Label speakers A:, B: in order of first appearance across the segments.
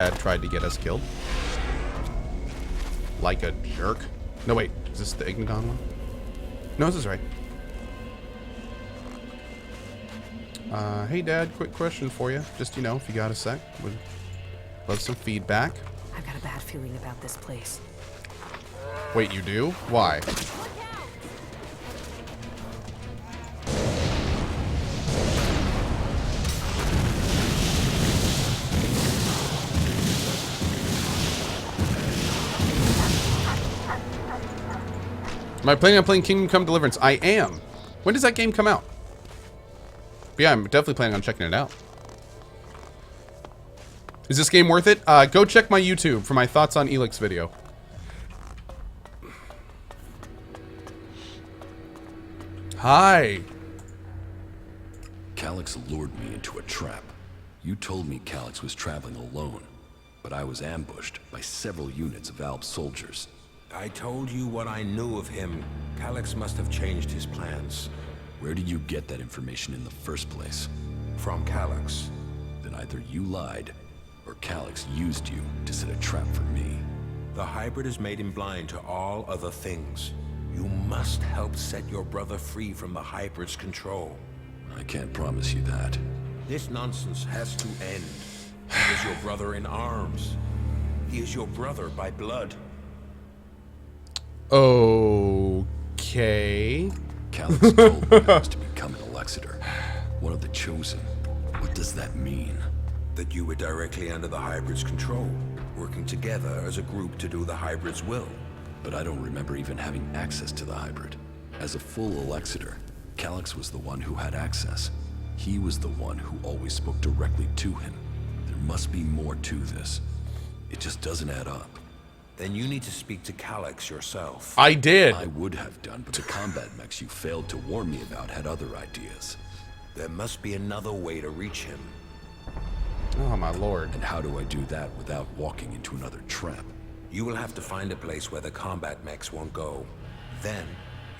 A: Dad tried to get us killed. Like a jerk. No, wait. Is this the Igniton one? No, this is right. Hey, Dad. Quick question for you. Just, you know, if you got a sec. Would love some feedback.
B: I've got a bad feeling about this place.
A: Wait, you do? Why? Am I planning on playing Kingdom Come Deliverance? I am. When does that game come out? But yeah, I'm definitely planning on checking it out. Is this game worth it? Go check my YouTube for my thoughts on ELEX video. Hi.
C: Calyx lured me into a trap. You told me Calyx was traveling alone, but I was ambushed by several units of Alp soldiers.
D: I told you what I knew of him. Calyx must have changed his plans.
C: Where did you get that information in the first place?
D: From Calyx.
C: Then either you lied, or Calyx used you to set a trap for me.
D: The hybrid has made him blind to all other things. You must help set your brother free from the hybrid's control.
C: I can't promise you that.
D: This nonsense has to end. He is your brother in arms. He is your brother by blood.
A: Okay.
C: Calyx told me I was to become an Elexiter, one of the chosen. What does that mean?
D: That you were directly under the hybrid's control, working together as a group to do the hybrid's will.
C: But I don't remember even having access to the hybrid. As a full Elexiter, Calyx was the one who had access. He was the one who always spoke directly to him. There must be more to this. It just doesn't add up.
D: Then you need to speak to Calyx yourself.
A: I did.
C: I would have done, but the combat mechs you failed to warn me about had other ideas.
D: There must be another way to reach him.
A: Oh, my lord.
C: And how do I do that without walking into another trap?
D: You will have to find a place where the combat mechs won't go. Then,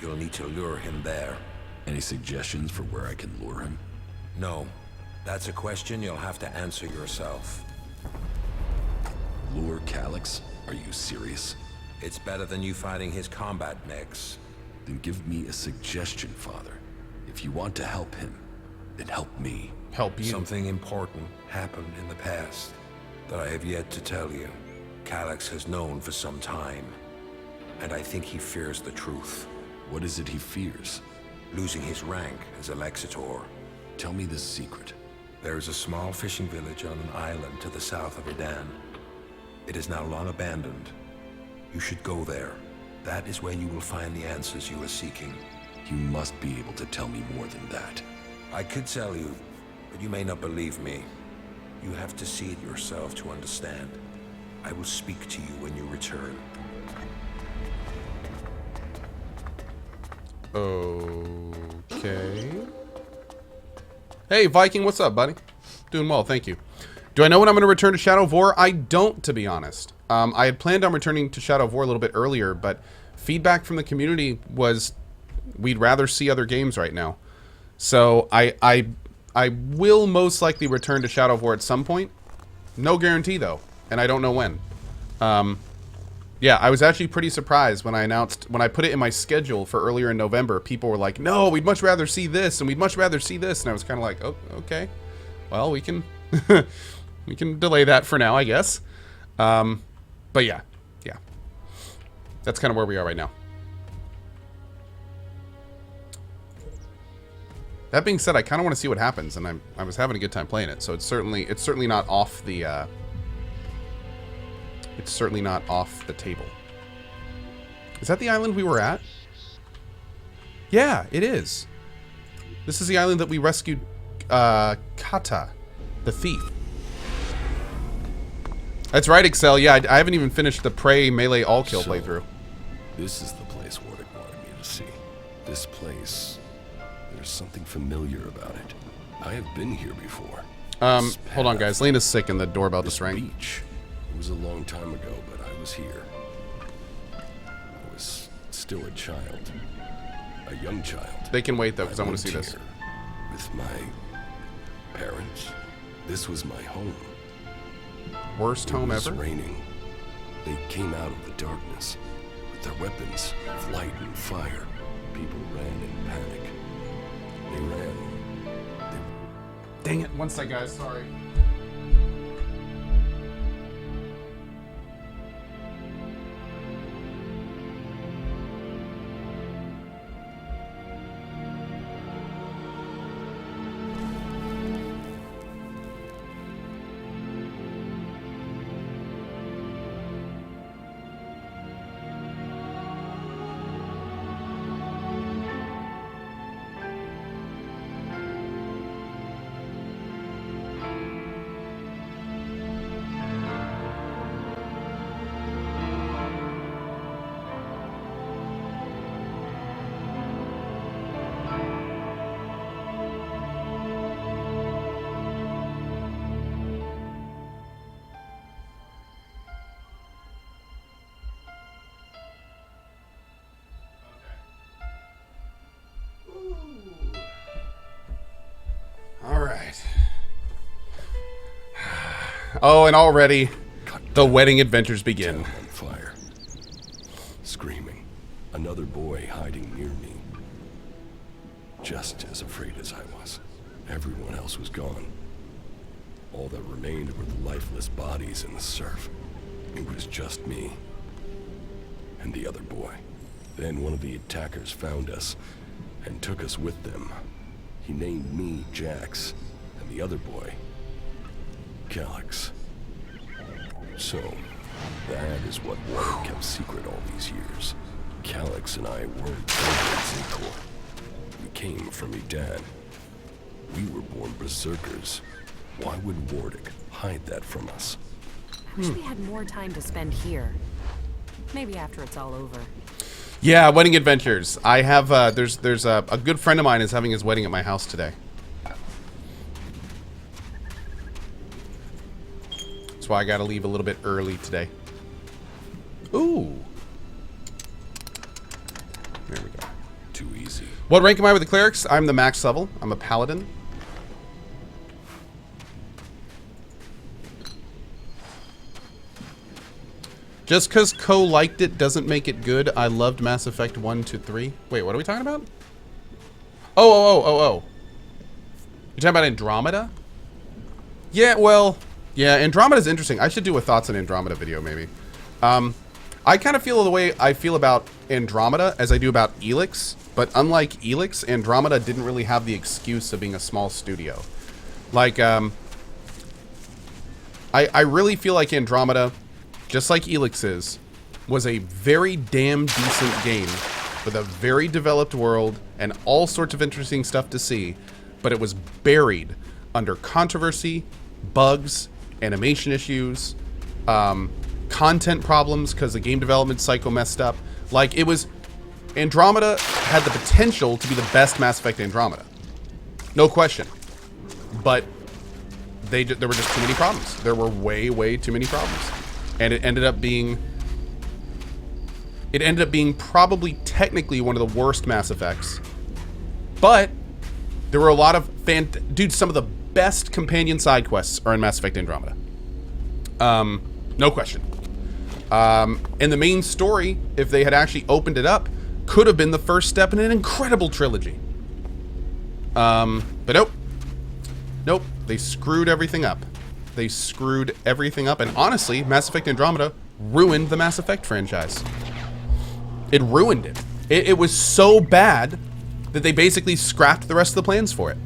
D: you'll need to lure him there.
C: Any suggestions for where I can lure him?
D: No. That's a question you'll have to answer yourself.
C: Lure Calyx? Are you serious?
D: It's better than you fighting his combat mechs.
C: Then give me a suggestion, Father. If you want to help him, then help me.
A: Help you.
D: Something important happened in the past that I have yet to tell you. Calyx has known for some time, and I think he fears the truth.
C: What is it he fears?
D: Losing his rank as Elexitor.
C: Tell me this secret.
D: There is a small fishing village on an island to the south of Erdan. It is now long abandoned. You should go there. That is where you will find the answers you are seeking.
C: You must be able to tell me more than that.
D: I could tell you, but you may not believe me. You have to see it yourself to understand. I will speak to you when you return.
A: Okay. Hey, Viking, what's up, buddy? Doing well, thank you. Do I know when I'm going to return to Shadow of War? I don't, to be honest. I had planned on returning to Shadow of War a little bit earlier, but feedback from the community was we'd rather see other games right now. So I will most likely return to Shadow of War at some point. No guarantee, though, and I don't know when. Yeah, I was actually pretty surprised when I put it in my schedule for earlier in November. People were like, no, we'd much rather see this, and we'd much rather see this. And I was kind of like, oh, okay. Well, we can we can delay that for now, I guess. But yeah. That's kind of where we are right now. That being said, I kind of want to see what happens, and I was having a good time playing it, so it's certainly not off the it's certainly not off the table. Is that the island we were at? Yeah, it is. This is the island that we rescued Kata, the thief. That's right, Excel. Yeah, I haven't even finished the Prey Melee All-Kill playthrough.
C: This is the place Wardic wanted me to see. This place, there's something familiar about it. I have been here before.
A: Hold on, guys. Lena's sick and the doorbell just rang.
C: Beach. It was a long time ago, but I was here. I was still a child. A young child.
A: They can wait, though, because I want to see this.
C: With my parents. This was my home.
A: Worst home
C: It was
A: ever?
C: raining. They came out of the darkness with their weapons of light and fire. People ran in panic. They ran.
A: Dang it. One sec, guys. Sorry. All right. Oh, and already the wedding adventures begin.
C: On fire. Screaming. Another boy hiding near me. Just as afraid as I was. Everyone else was gone. All that remained were the lifeless bodies in the surf. It was just me. And the other boy. Then one of the attackers found us and took us with them. He named me Jax, and the other boy, CohhCarnage. So, that is what Warwick kept secret all these years. CohhCarnage and I were brothers in core. We came from Edan. We were born berserkers. Why would Warwick hide that from us?
B: I wish we had more time to spend here. Maybe after it's all over.
A: Yeah, wedding adventures. I have, there's a good friend of mine is having his wedding at my house today. That's why I gotta leave a little bit early today. Ooh. There we go.
C: Too easy.
A: What rank am I with the clerics? I'm the max level. I'm a paladin. Just because Co liked it doesn't make it good. I loved Mass Effect 1 to 3. Wait, what are we talking about? Oh. You're talking about Andromeda? Yeah, well, yeah, Andromeda's interesting. I should do a thoughts on Andromeda video, maybe. I kind of feel the way I feel about Andromeda as I do about ELEX, but unlike ELEX, Andromeda didn't really have the excuse of being a small studio. Like, I really feel like Andromeda, just like ELEX is, was a very damn decent game with a very developed world and all sorts of interesting stuff to see, but it was buried under controversy, bugs, animation issues, content problems because the game development cycle messed up. Like, it was... Andromeda had the potential to be the best Mass Effect Andromeda. No question. But there were just too many problems. There were way too many problems. And it ended up being probably technically one of the worst Mass Effects. But there were a lot of dude, some of the best companion side quests are in Mass Effect Andromeda. No question. And the main story, if they had actually opened it up, could have been the first step in an incredible trilogy. But nope. Nope. They screwed everything up. They screwed everything up, and honestly, Mass Effect Andromeda ruined the Mass Effect franchise. It ruined it. It was so bad that they basically scrapped the rest of the plans for it,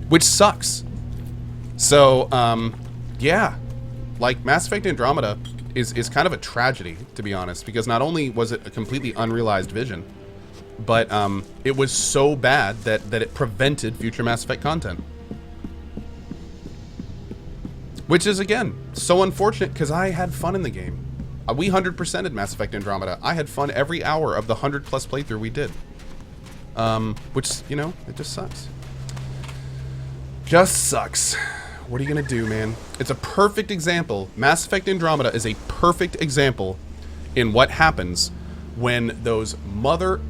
A: which sucks. So, yeah, like Mass Effect Andromeda is kind of a tragedy, to be honest, because not only was it a completely unrealized vision, but it was so bad that it prevented future Mass Effect content. Which is, again, so unfortunate, because I had fun in the game. We 100%ed Mass Effect Andromeda. I had fun every hour of the 100+ playthrough we did. Which, you know, it just sucks. Just sucks. What are you gonna do, man? It's a perfect example. Mass Effect Andromeda is a perfect example in what happens when those mother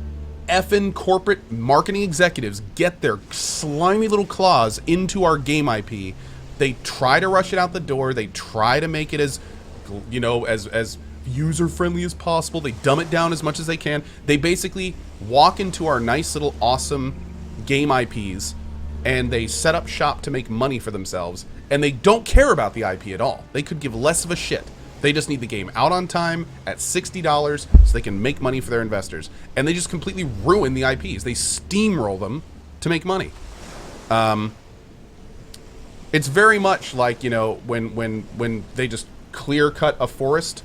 A: effing corporate marketing executives get their slimy little claws into our game IP, They try to rush it out the door. They try to make it as, you know, as user-friendly as possible. They dumb it down as much as they can. They basically walk into our nice little awesome game IPs and they set up shop to make money for themselves, and they don't care about the IP at all. They could give less of a shit. They just need the game out on time at $60 so they can make money for their investors. And they just completely ruin the IPs. They steamroll them to make money. It's very much like, you know, when they just clear cut a forest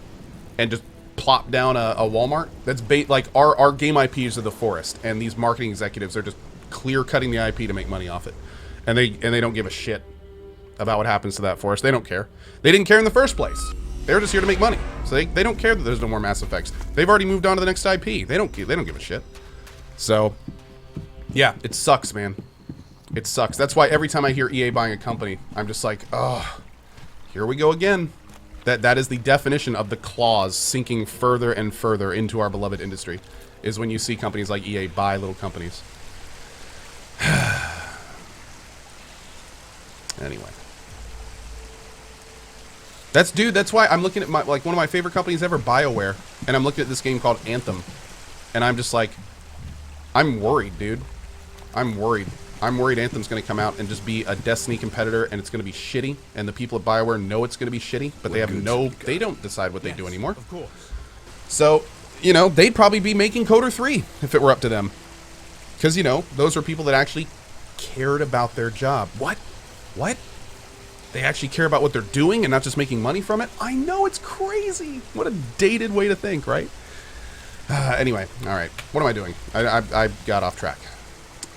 A: and just plop down a Walmart. That's like our game IPs are the forest, and these marketing executives are just clear cutting the IP to make money off it. And they don't give a shit about what happens to that forest. They don't care. They didn't care in the first place. They're just here to make money. So they don't care that there's no more Mass Effects. They've already moved on to the next IP. They don't give a shit. So yeah, it sucks, man. It sucks. That's why every time I hear EA buying a company, I'm just like, oh, here we go again. That is the definition of the claws sinking further and further into our beloved industry, is when you see companies like EA buy little companies. Anyway. That's why I'm looking at one of my favorite companies ever, BioWare, and I'm looking at this game called Anthem. And I'm just like, I'm worried, dude. I'm worried. I'm worried Anthem's going to come out and just be a Destiny competitor, and it's going to be shitty, and the people at BioWare know it's going to be shitty, but they don't decide what they do anymore. Of course. So, you know, they'd probably be making Coder 3 if it were up to them. Because, you know, those are people that actually cared about their job. What? They actually care about what they're doing and not just making money from it? I know, it's crazy. What a dated way to think, right? Anyway, all right. What am I doing? I got off track.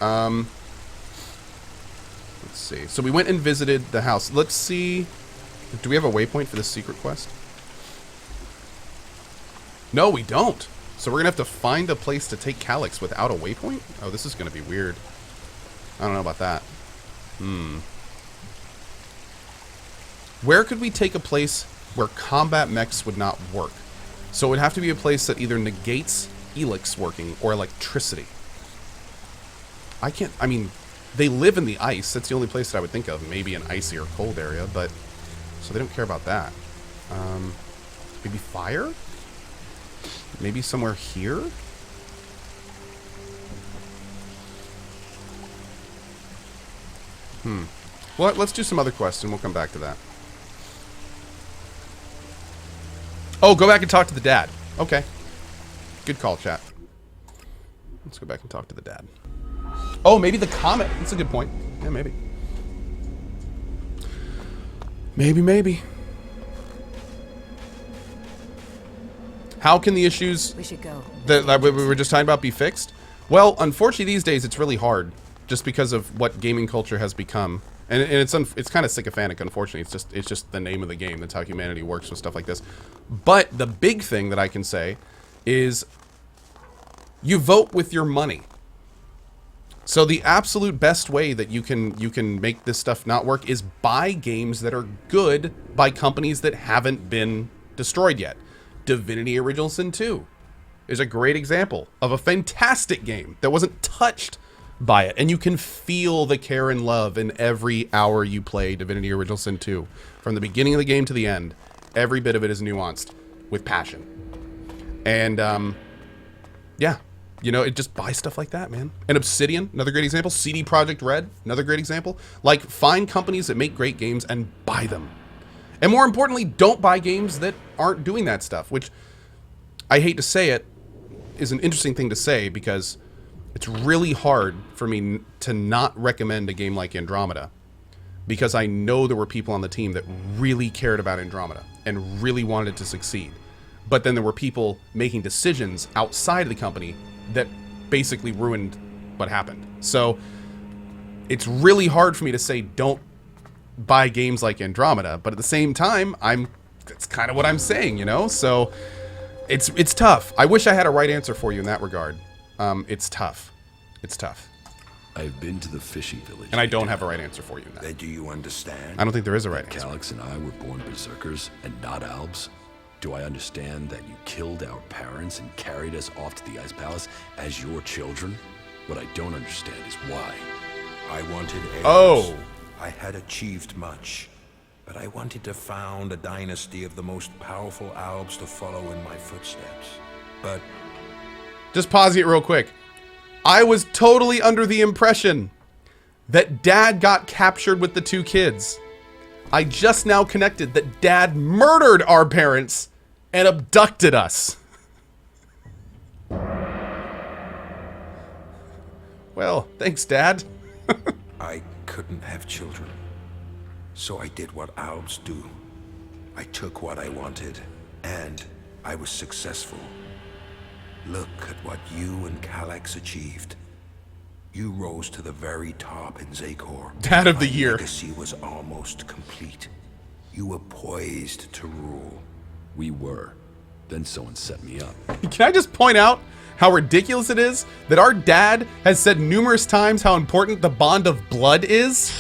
A: Let's see. So we went and visited the house. Let's see. Do we have a waypoint for this secret quest? No, we don't. So we're going to have to find a place to take Calyx without a waypoint? Oh, this is going to be weird. I don't know about that. Where could we take a place where combat mechs would not work? So it would have to be a place that either negates ELEX working or electricity. I mean, they live in the ice. That's the only place that I would think of. Maybe an icy or cold area, but... So they don't care about that. Maybe fire? Maybe somewhere here? Well, let's do some other quests and we'll come back to that. Oh, go back and talk to the dad. Okay. Good call, chat. Let's go back and talk to the dad. Oh, maybe the comet. That's a good point. Yeah, maybe. Maybe. How can the issues
B: We should go.
A: that we were just talking about be fixed? Well, unfortunately, these days it's really hard, just because of what gaming culture has become, and it's kind of sycophantic. Unfortunately, it's just the name of the game. That's how humanity works with stuff like this. But the big thing that I can say is, you vote with your money. So the absolute best way that you can make this stuff not work is buy games that are good by companies that haven't been destroyed yet. Divinity Original Sin 2 is a great example of a fantastic game that wasn't touched by it, and you can feel the care and love in every hour you play Divinity Original Sin 2. From the beginning of the game to the end, every bit of it is nuanced with passion. And yeah, you know, it just buy stuff like that, man. And Obsidian, another great example. CD Projekt Red, another great example. Like, find companies that make great games and buy them. And more importantly, don't buy games that aren't doing that stuff, which, I hate to say it, is an interesting thing to say, because it's really hard for me to not recommend a game like Andromeda, because I know there were people on the team that really cared about Andromeda and really wanted it to succeed. But then there were people making decisions outside of the company that basically ruined what happened. So it's really hard for me to say don't buy games like Andromeda, but at the same time, that's kind of what I'm saying, you know? So it's tough. I wish I had a right answer for you in that regard. It's tough. It's tough.
C: I've been to the fishing village.
A: And I don't have a right answer for you in that.
D: Then do you understand?
A: I don't think there is a right answer.
C: Calyx and I were born berserkers and not albs. Do I understand that you killed our parents and carried us off to the Ice Palace as your children? What I don't understand is why.
D: I wanted heirs.
A: Oh.
D: I had achieved much, but I wanted to found a dynasty of the most powerful Albs to follow in my footsteps. But
A: Just pause it real quick. I was totally under the impression that Dad got captured with the 2 kids. I just now connected that Dad murdered our parents and abducted us. Well, thanks, Dad.
D: I couldn't have children. So I did what Albs do. I took what I wanted, and I was successful. Look at what you and Calyx achieved. You rose to the very top in Zakor.
A: Dad of the
D: My
A: year.
D: legacy was almost complete. You were poised to rule.
C: We were. Then someone set me up.
A: Can I just point out how ridiculous it is that our dad has said numerous times how important the bond of blood is?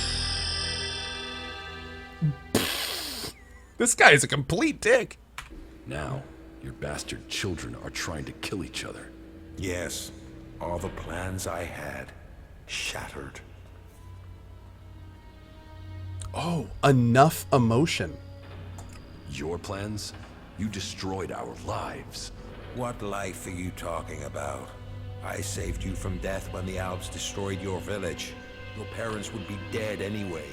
A: This guy is a complete dick.
C: Now, your bastard children are trying to kill each other.
D: Yes, all the plans I had shattered.
A: Oh, enough emotion.
C: Your plans? You destroyed our lives.
D: What life are you talking about? I saved you from death when the Alps destroyed your village. Your parents would be dead anyway.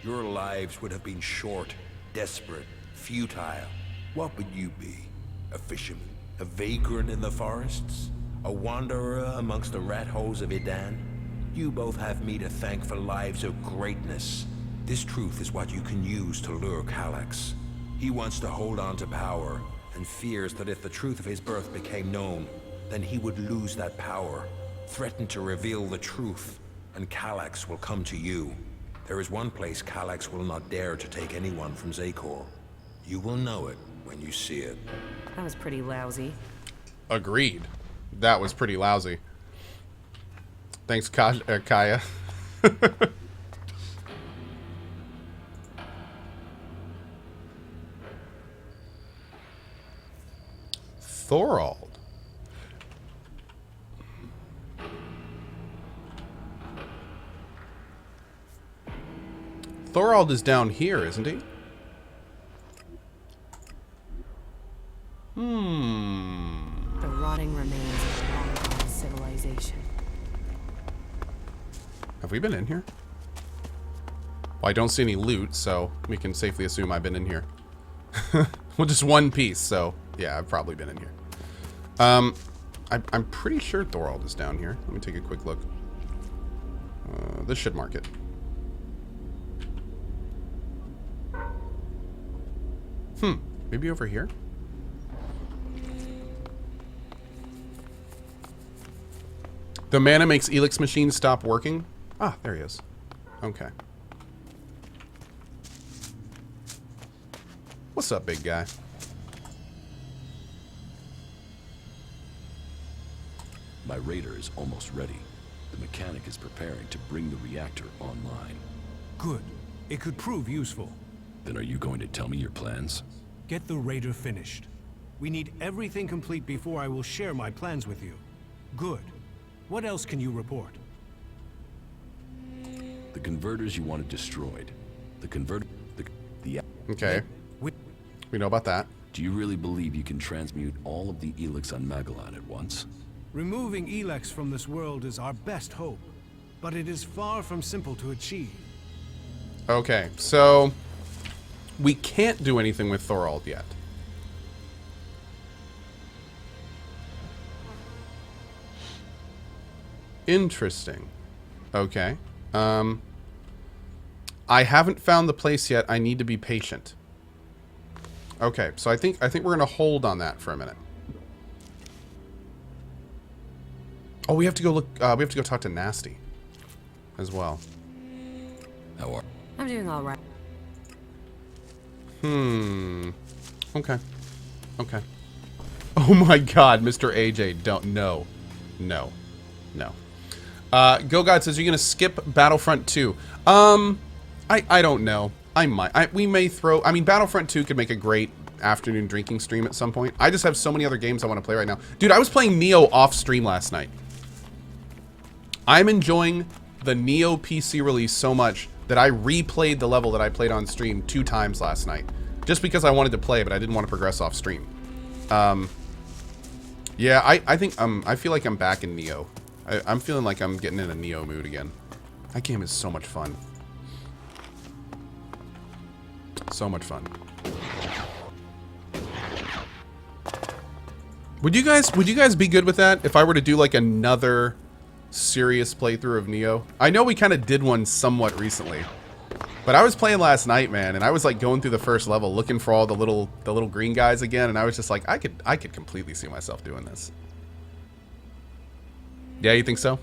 D: Your lives would have been short, desperate, futile. What would you be? A fisherman? A vagrant in the forests? A wanderer amongst the rat holes of Edan? You both have me to thank for lives of greatness. This truth is what you can use to lure Calyx. He wants to hold on to power, and fears that if the truth of his birth became known, then he would lose that power. Threaten to reveal the truth, and Calyx will come to you. There is one place Calyx will not dare to take anyone from Zakor. You will know it when you see it.
B: That was pretty lousy.
A: Agreed. That was pretty lousy. Thanks, Kaya. Thorald. Thorald is down here, isn't he?
B: The rotting remains of a long-gone civilization.
A: Have we been in here? Well, I don't see any loot, so we can safely assume I've been in here. Well, just one piece, so yeah, I've probably been in here. I'm pretty sure Thorald is down here. Let me take a quick look. This should mark it. Maybe over here? The mana makes ELEX machines stop working? Ah, there he is. Okay. What's up, big guy?
C: My raider is almost ready. The mechanic is preparing to bring the reactor online.
E: Good. It could prove useful.
C: Then are you going to tell me your plans?
E: Get the raider finished. We need everything complete before I will share my plans with you. Good. What else can you report?
C: The converters you wanted destroyed.
A: Okay. We know about that.
C: Do you really believe you can transmute all of the ELEX on Magellan at once?
E: Removing ELEX from this world is our best hope, but it is far from simple to achieve.
A: Okay, so we can't do anything with Thorald yet. Interesting. Okay. I haven't found the place yet. I need to be patient. Okay, so I think we're gonna hold on that for a minute. Oh, we have to go look. We have to go talk to Nasty as well.
C: How are?
B: I'm doing all right.
A: Okay. Okay. Oh my God, Mr. AJ, don't. No. No. No. Go God says, you're gonna skip Battlefront 2. I don't know. I might. We may throw. I mean, Battlefront 2 could make a great afternoon drinking stream at some point. I just have so many other games I want to play right now. Dude, I was playing Neo off stream last night. I'm enjoying the Neo PC release so much. that I replayed the level that I played on stream 2 times last night. Just because I wanted to play, but I didn't want to progress off stream. Yeah, I think, I feel like I'm back in Neo. I'm feeling like I'm getting in a Neo mood again. That game is so much fun. So much fun. Would you guys be good with that if I were to do like another serious playthrough of Neo? I know we kind of did one somewhat recently, but I was playing last night, man, and I was like going through the first level looking for all the little green guys again, and I was just like, I could completely see myself doing this. Yeah, you think so?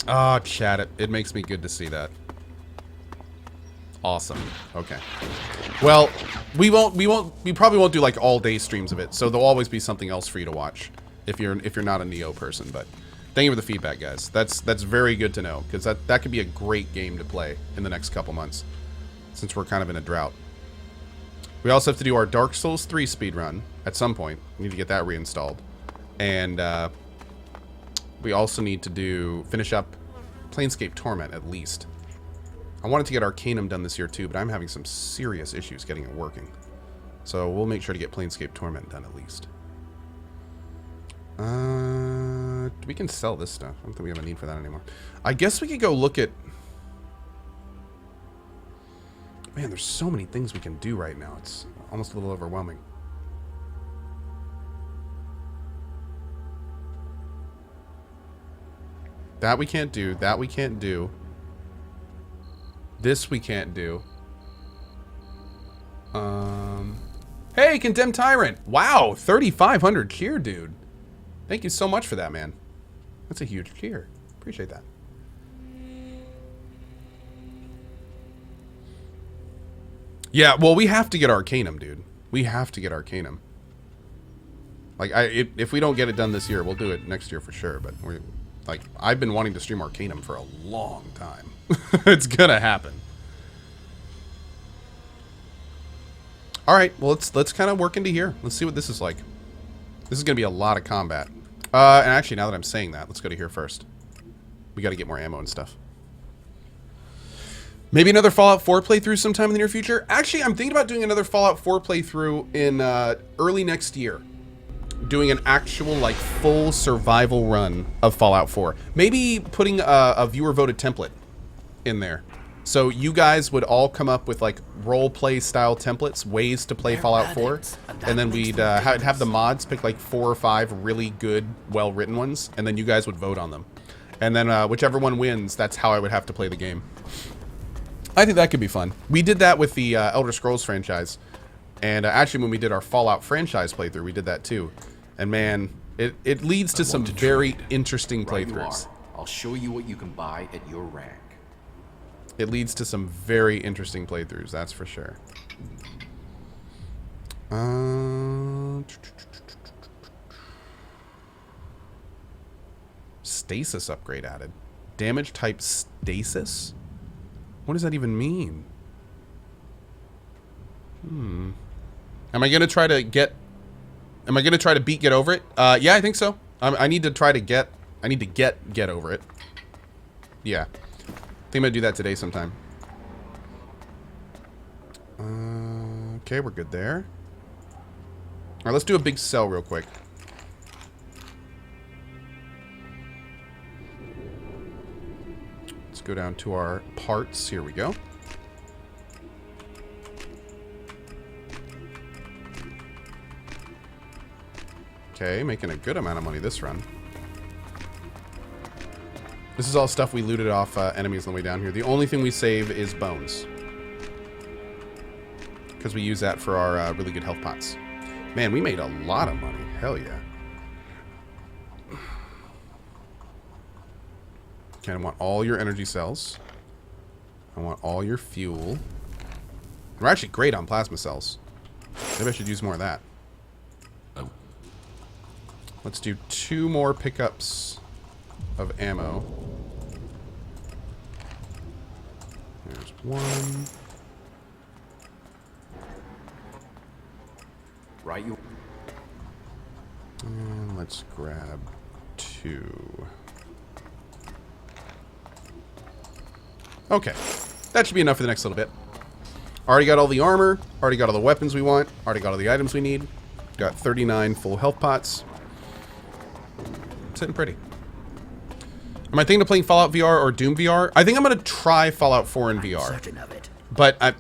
A: Oh, chat, it makes me good to see that. Awesome. Okay. Well, we probably won't do like all day streams of it, so there'll always be something else for you to watch if you're not a Neo person. But thank you for the feedback, guys. That's very good to know, because that could be a great game to play in the next couple months, since we're kind of in a drought. We also have to do our Dark Souls 3 speedrun at some point. We need to get that reinstalled, and we also need to finish up Planescape Torment at least. I wanted to get Arcanum done this year too, but I'm having some serious issues getting it working. So we'll make sure to get Planescape Torment done at least. We can sell this stuff. I don't think we have a need for that anymore. I guess we could go look at... Man, there's so many things we can do right now. It's almost a little overwhelming. That we can't do. That we can't do. This we can't do. Hey, Condemned Tyrant! Wow, 3,500 cheer, dude. Thank you so much for that, man. That's a huge cheer. Appreciate that. Yeah, well, we have to get Arcanum, dude. We have to get Arcanum. Like, if we don't get it done this year, we'll do it next year for sure. But I've been wanting to stream Arcanum for a long time. It's gonna happen. All right, well, let's kind of work into here. Let's see what this is like. This is gonna be a lot of combat. And actually, now that I'm saying that, let's go to here first. We got to get more ammo and stuff. Maybe another Fallout 4 playthrough sometime in the near future. Actually, I'm thinking about doing another Fallout 4 playthrough in early next year. Doing an actual, like, full survival run of Fallout 4. Maybe putting a viewer-voted template in there. So you guys would all come up with, like, role-play style templates, ways to play Fallout 4. And then we'd have the mods pick, like, 4 or 5 really good, well-written ones. And then you guys would vote on them. And then whichever one wins, that's how I would have to play the game. I think that could be fun. We did that with the Elder Scrolls franchise. And actually, when we did our Fallout franchise playthrough, we did that too. And man, it leads to some very interesting playthroughs.
F: I'll show you what you can buy at your rank.
A: It leads to some very interesting playthroughs, that's for sure. Stasis upgrade added. Damage type stasis? What does that even mean? Am I gonna try to get... Am I gonna try to beat Get Over It? Yeah, I think so. I need to try to get... I need to get over it. Yeah. I think I'm gonna do that today sometime. Okay, we're good there. Alright, let's do a big sell real quick. Let's go down to our parts. Here we go. Okay, making a good amount of money this run. This is all stuff we looted off enemies on the way down here. The only thing we save is bones. Because we use that for our really good health pots. Man, we made a lot of money. Hell yeah. Okay, I want all your energy cells. I want all your fuel. We're actually great on plasma cells. Maybe I should use more of that. Let's do 2 more pickups of ammo. There's 1.
F: Right, you.
A: And let's grab 2. Okay. That should be enough for the next little bit. Already got all the armor. Already got all the weapons we want. Already got all the items we need. Got 39 full health pots. Sitting pretty. Am I thinking of playing Fallout VR or Doom VR? I think I'm going to try Fallout 4 in VR.
G: Certain of it.
A: But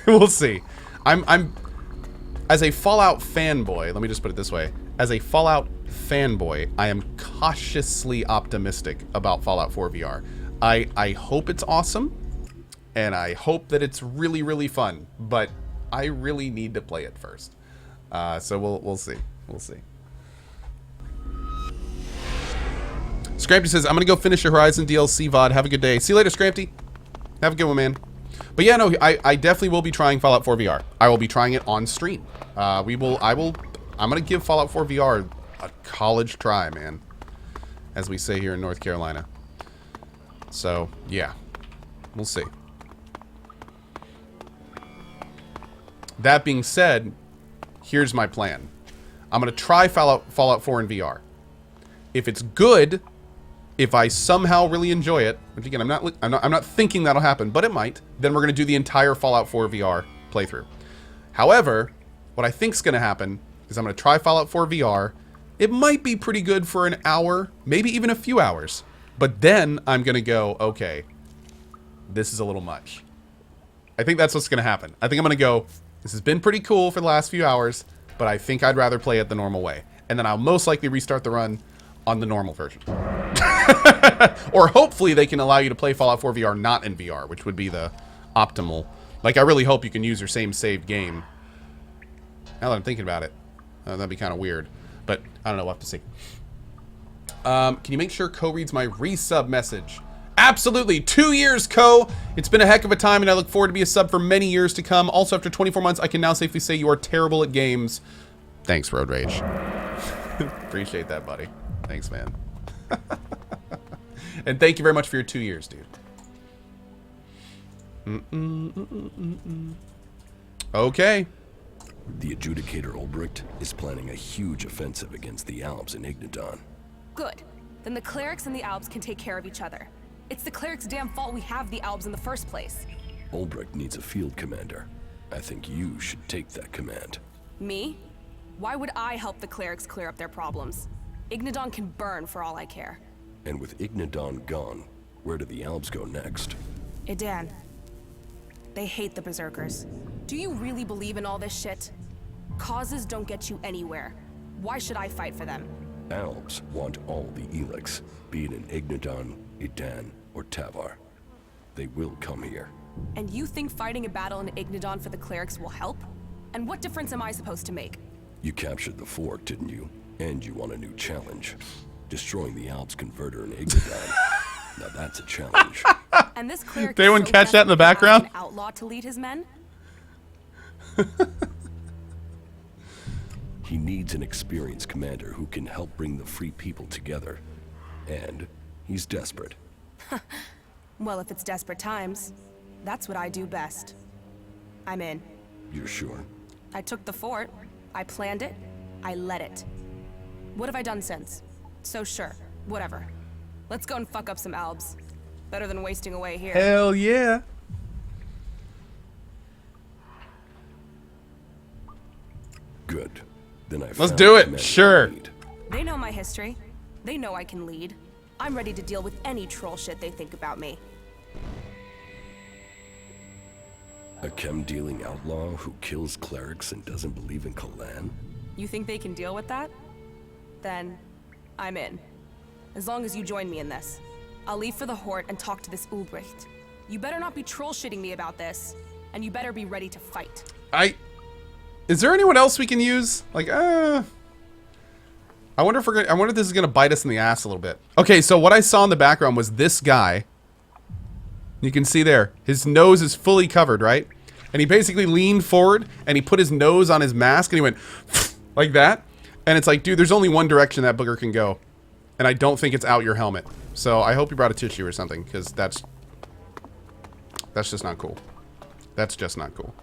A: we'll see. I'm as a Fallout fanboy, let me just put it this way. As a Fallout fanboy, I am cautiously optimistic about Fallout 4 VR. I hope it's awesome, and I hope that it's really, really fun, but I really need to play it first. So we'll see. We'll see. Scrampy says, I'm going to go finish your Horizon DLC VOD. Have a good day. See you later, Scrampy. Have a good one, man. But yeah, no, I definitely will be trying Fallout 4 VR. I will be trying it on stream. I'm going to give Fallout 4 VR a college try, man. As we say here in North Carolina. So, yeah. We'll see. That being said, here's my plan. I'm going to try Fallout 4 in VR. If it's good, if I somehow really enjoy it, which again, I'm not thinking that'll happen, but it might, then we're going to do the entire Fallout 4 VR playthrough. However, what I think's going to happen is I'm going to try Fallout 4 VR. It might be pretty good for an hour, maybe even a few hours. But then I'm going to go, okay, this is a little much. I think that's what's going to happen. I think I'm going to go, this has been pretty cool for the last few hours, but I think I'd rather play it the normal way. And then I'll most likely restart the run on the normal version. Or hopefully they can allow you to play Fallout 4 VR not in VR, which would be the optimal. Like, I really hope you can use your same saved game. Now that I'm thinking about it, that'd be kind of weird. But I don't know, we'll have to see. Can you make sure Co reads my resub message? Absolutely. 2 years, Co. It's been a heck of a time, and I look forward to be a sub for many years to come. Also, after 24 months, I can now safely say you are terrible at games. Thanks, Road Rage. Appreciate that, buddy. Thanks, man. And thank you very much for your 2 years, dude. Okay.
C: The adjudicator Ulbricht is planning a huge offensive against the Alps in Ignadon.
H: Good. Then the clerics and the Alps can take care of each other. It's the clerics' damn fault we have the Alps in the first place.
C: Ulbricht needs a field commander. I think you should take that command.
H: Me? Why would I help the clerics clear up their problems? Ignadon can burn for all I care.
C: And with Ignadon gone, where do the Alps go next?
H: Idan. They hate the Berserkers. Do you really believe in all this shit? Causes don't get you anywhere. Why should I fight for them?
C: Alps want all the ELEX, be it in Ignadon, Idan, or Tavar. They will come here.
H: And you think fighting a battle in Ignadon for the clerics will help? And what difference am I supposed to make?
C: You captured the fort, didn't you? And you want a new challenge. Destroying the Alps converter in Ignadon. Now that's a challenge.
H: And this cleric
A: Did anyone
H: is so
A: catch that in the
H: desperate to have
A: background?
H: an outlaw to lead his men?
C: He needs an experienced commander who can help bring the free people together. And he's desperate.
H: Well, if it's desperate times, that's what I do best. I'm in.
C: You're sure?
H: I took the fort, I planned it, I led it. What have I done since? So sure, whatever. Let's go and fuck up some Albs. Better than wasting away here.
A: Hell yeah.
C: Good. Then I
A: Let's
C: found
A: do
C: the
A: it.
C: commander
A: Sure.
C: I need.
H: They know my history. They know I can lead. I'm ready to deal with any troll shit they think about me.
C: A chem-dealing outlaw who kills clerics and doesn't believe in Kalan?
H: You think they can deal with that? Then, I'm in. As long as you join me in this. I'll leave for the Hort and talk to this Ulbricht. You better not be troll-shitting me about this, and you better be ready to fight.
A: Is there anyone else we can use? Like, I wonder if this is gonna bite us in the ass a little bit. Okay, so what I saw in the background was this guy. You can see there, his nose is fully covered, right? And he basically leaned forward and he put his nose on his mask and he went like that. And it's like, dude, there's only one direction that booger can go. And I don't think it's out your helmet. So I hope you brought a tissue or something, because that's just not cool. That's just not cool.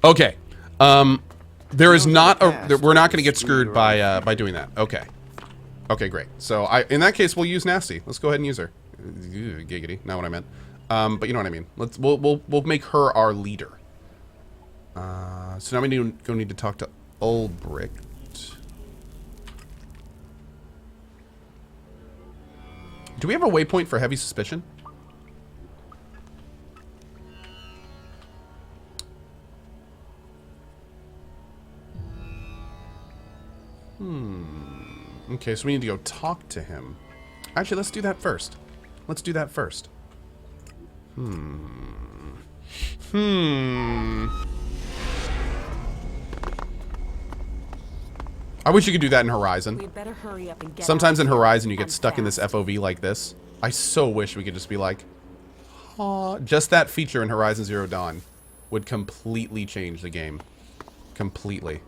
A: Okay. There is not a... We're not going to get screwed by doing that. Okay. Okay, great. So in that case, we'll use Nasty. Let's go ahead and use her. Giggity. Not what I meant. But you know what I mean. We'll make her our leader. So now we need to talk to Ulbricht. Do we have a waypoint for heavy suspicion? Okay, so we need to go talk to him. Actually, let's do that first. Let's do that first. I wish you could do that in Horizon.
B: We'd better hurry up and get
A: Sometimes
B: out
A: in
B: of here,
A: Horizon you get
B: and
A: stuck in this
B: fast.
A: FOV like this. I so wish we could just be like, "Aw." Just that feature in Horizon Zero Dawn would completely change the game. Completely.